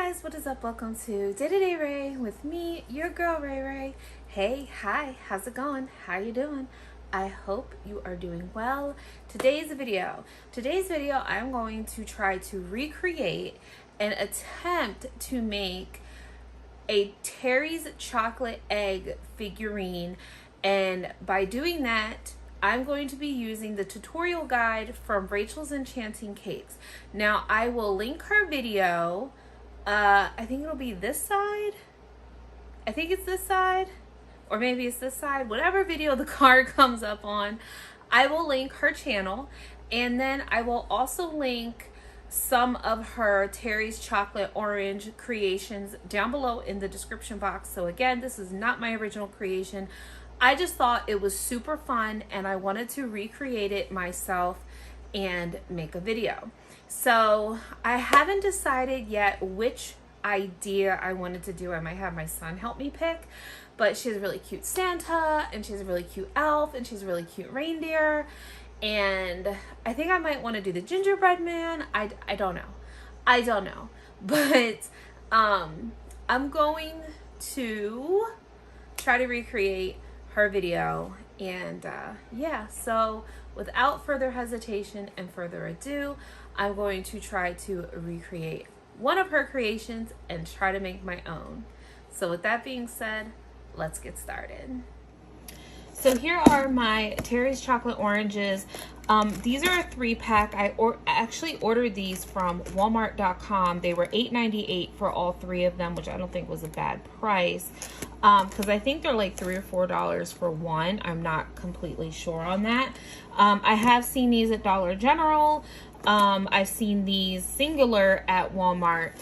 guys, what is up? Welcome to Day to Day Ray with me, your girl Ray Ray. Hey, hi, how's it going? How you doing? I hope you are doing well. Today's video, I'm going to try to recreate and attempt to make a Terry's chocolate egg figurine, and by doing that I'm going to be using the tutorial guide from Rachel's Enchanting Cakes. Now I will link her video. I think it'll be this side. I think it's this side, or maybe it's this side. Whatever video the card comes up on, I will link her channel, and then I will also link some of her Terry's chocolate orange creations down below in the description box. So again, this is not my original creation. I just thought it was super fun and I wanted to recreate it myself and make a video. So I haven't decided yet which idea I wanted to do. I might have my son help me pick, but she has a really cute Santa, and she has a really cute elf, and she's a really cute reindeer, and I think I might want to do the gingerbread man. I don't know, but I'm going to try to recreate her video, and yeah, so without further hesitation and further ado, I'm going to try to recreate one of her creations and try to make my own. So with that being said, let's get started. So here are my Terry's chocolate oranges. These are a 3-pack. I actually ordered these from Walmart.com. They were $8.98 for all 3 of them, which I don't think was a bad price. Because I think they're like $3 or $4 for one. I'm not completely sure on that. I have seen these at Dollar General. I've seen these singular at Walmart.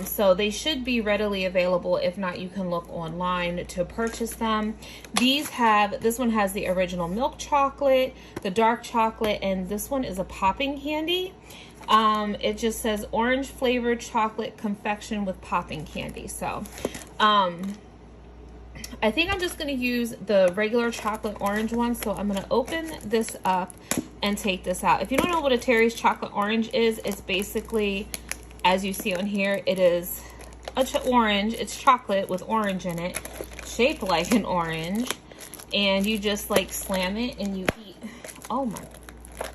So they should be readily available. If not, you can look online to purchase them. This one has the original milk chocolate, the dark chocolate, and this one is a popping candy. It just says orange flavored chocolate confection with popping candy. So, I think I'm just going to use the regular chocolate orange one. So I'm going to open this up and take this out. If you don't know what a Terry's chocolate orange is, it's basically, as you see on here, it is orange. It's chocolate with orange in it, shaped like an orange. And you just like slam it and you eat. Oh my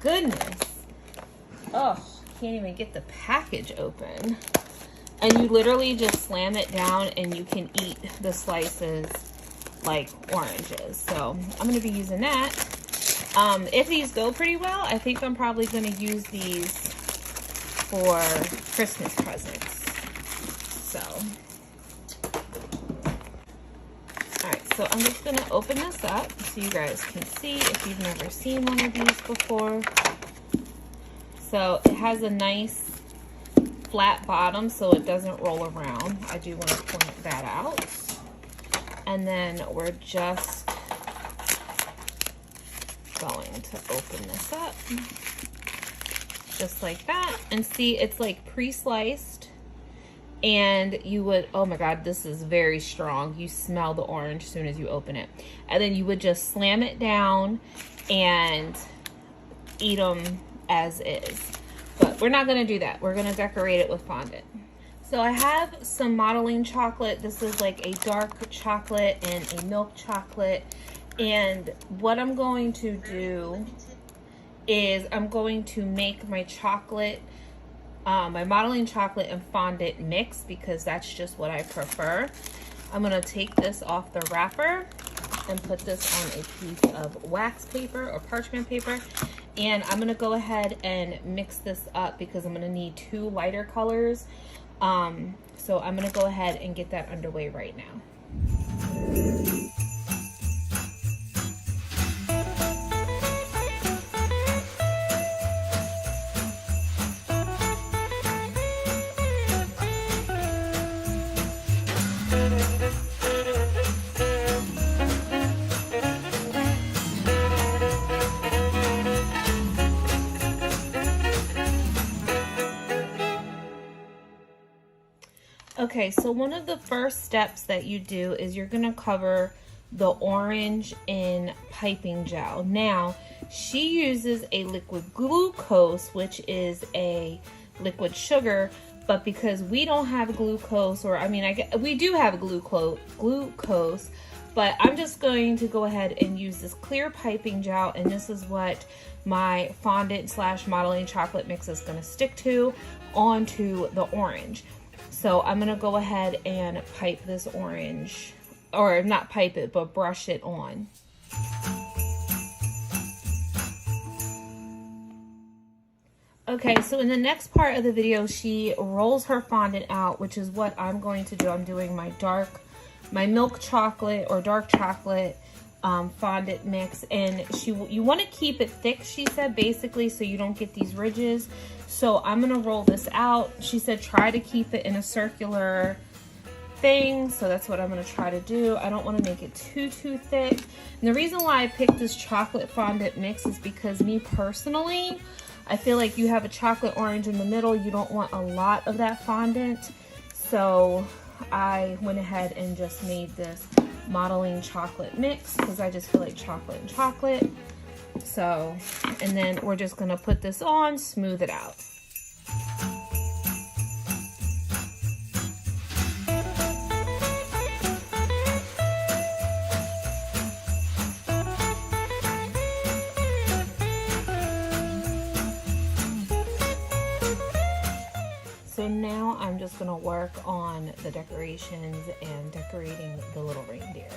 goodness. Oh, can't even get the package open. And you literally just slam it down and you can eat the slices like oranges. So I'm going to be using that. If these go pretty well, I think I'm probably going to use these for Christmas presents. So, alright, so I'm just going to open this up so you guys can see if you've never seen one of these before. So it has a nice flat bottom so it doesn't roll around. I do want to point that out. And then we're just going to open this up just like that, and see it's like pre-sliced, and you would, oh my god, this is very strong. You smell the orange as soon as you open it, and then you would just slam it down and eat them as is. But we're not going to do that. We're going to decorate it with fondant. So I have some modeling chocolate. This is like a dark chocolate and a milk chocolate. And what I'm going to do is I'm going to make my chocolate, my modeling chocolate and fondant mix, because that's just what I prefer. I'm going to take this off the wrapper and put this on a piece of wax paper or parchment paper. And I'm going to go ahead and mix this up because I'm going to need 2 lighter colors. So I'm going to go ahead and get that underway right now. Okay, so one of the first steps that you do is you're going to cover the orange in piping gel. Now, she uses a liquid glucose, which is a liquid sugar, but because we don't have glucose, or I mean, we do have glucose, but I'm just going to go ahead and use this clear piping gel, and this is what my fondant / modeling chocolate mix is going to stick to onto the orange. So I'm going to go ahead and pipe this orange, or not pipe it, but brush it on. Okay, so in the next part of the video, she rolls her fondant out, which is what I'm going to do. I'm doing my milk chocolate or dark chocolate fondant mix, and you want to keep it thick, she said, basically, so you don't get these ridges. So I'm gonna roll this out. She said try to keep it in a circular thing, so that's what I'm gonna try to do. I don't want to make it too thick. And the reason why I picked this chocolate fondant mix is because me personally, I feel like you have a chocolate orange in the middle, you don't want a lot of that fondant. So I went ahead and just made this modeling chocolate mix because I just feel like chocolate and chocolate. So, and then we're just gonna put this on, smooth it out. So now I'm just gonna work on the decorations and decorating the little reindeer.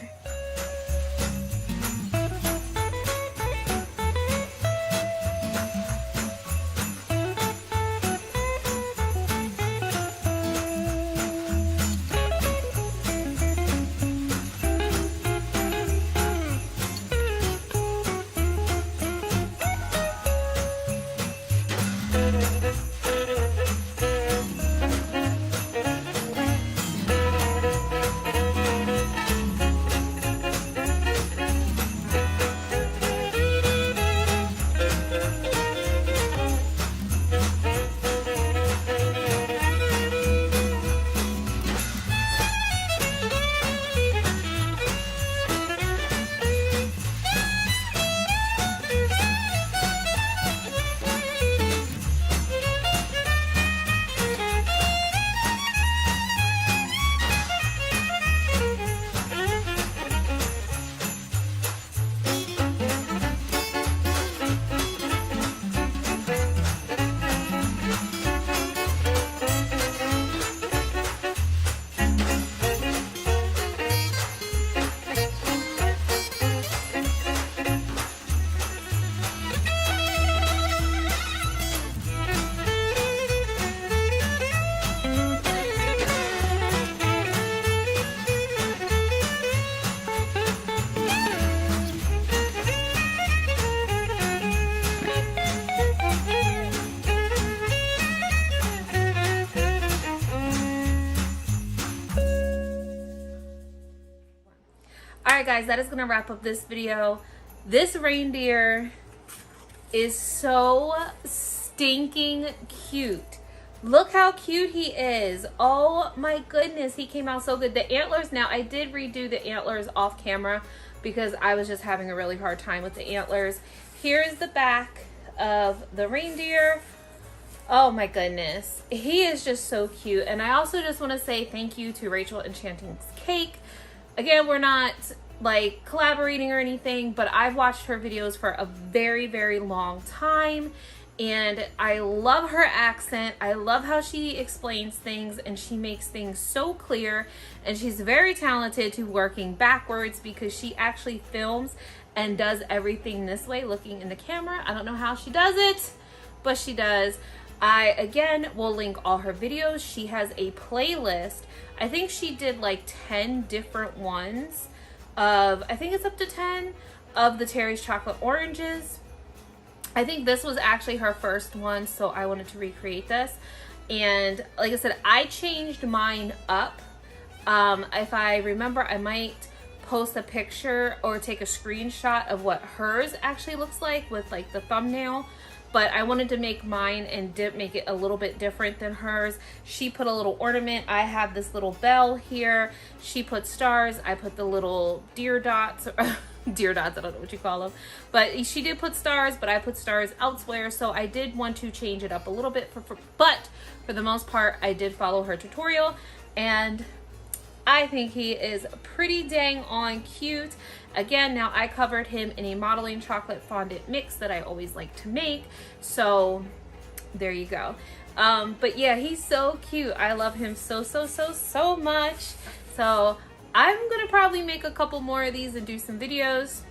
Alright guys, that is going to wrap up this video. This reindeer is so stinking cute. Look how cute he is. Oh my goodness, he came out so good. The antlers, now I did redo the antlers off camera because I was just having a really hard time with the antlers. Here is the back of the reindeer. Oh my goodness, he is just so cute. And I also just want to say thank you to Rachel Enchanting's Cake. Again, we're not like collaborating or anything, but I've watched her videos for a very long time, and I love her accent. I love how she explains things, and she makes things so clear, and she's very talented to working backwards because she actually films and does everything this way, looking in the camera. I don't know how she does it, but she does. I, again, will link all her videos. She has a playlist. I think she did like 10 different ones of, I think it's up to 10 of the Terry's Chocolate Oranges. I think this was actually her first one, so I wanted to recreate this. And like I said, I changed mine up. If I remember, I might post a picture or take a screenshot of what hers actually looks like with like the thumbnail. But I wanted to make mine and make it a little bit different than hers. She put a little ornament. I have this little bell here. She put stars. I put the little deer dots. deer dots, I don't know what you call them. But she did put stars, but I put stars elsewhere. So I did want to change it up a little bit. But for the most part, I did follow her tutorial. And I think he is pretty dang on cute. Again, now I covered him in a modeling chocolate fondant mix that I always like to make. So there you go. But yeah, he's so cute. I love him so much. So I'm gonna probably make a couple more of these and do some videos.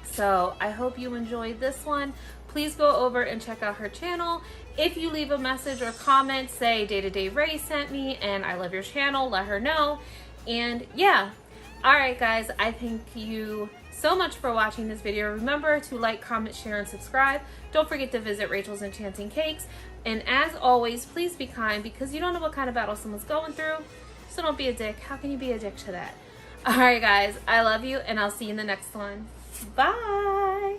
So I hope you enjoyed this one. Please go over and check out her channel. If you leave a message or comment, say Day to Day Ray sent me and I love your channel, let her know. And yeah, all right guys, I thank you so much for watching this video. Remember to like, comment, share, and subscribe. Don't forget to visit Rachel's Enchanting Cakes. And as always, please be kind, because you don't know what kind of battle someone's going through. So don't be a dick. How can you be a dick to that? All right guys, I love you and I'll see you in the next one. Bye.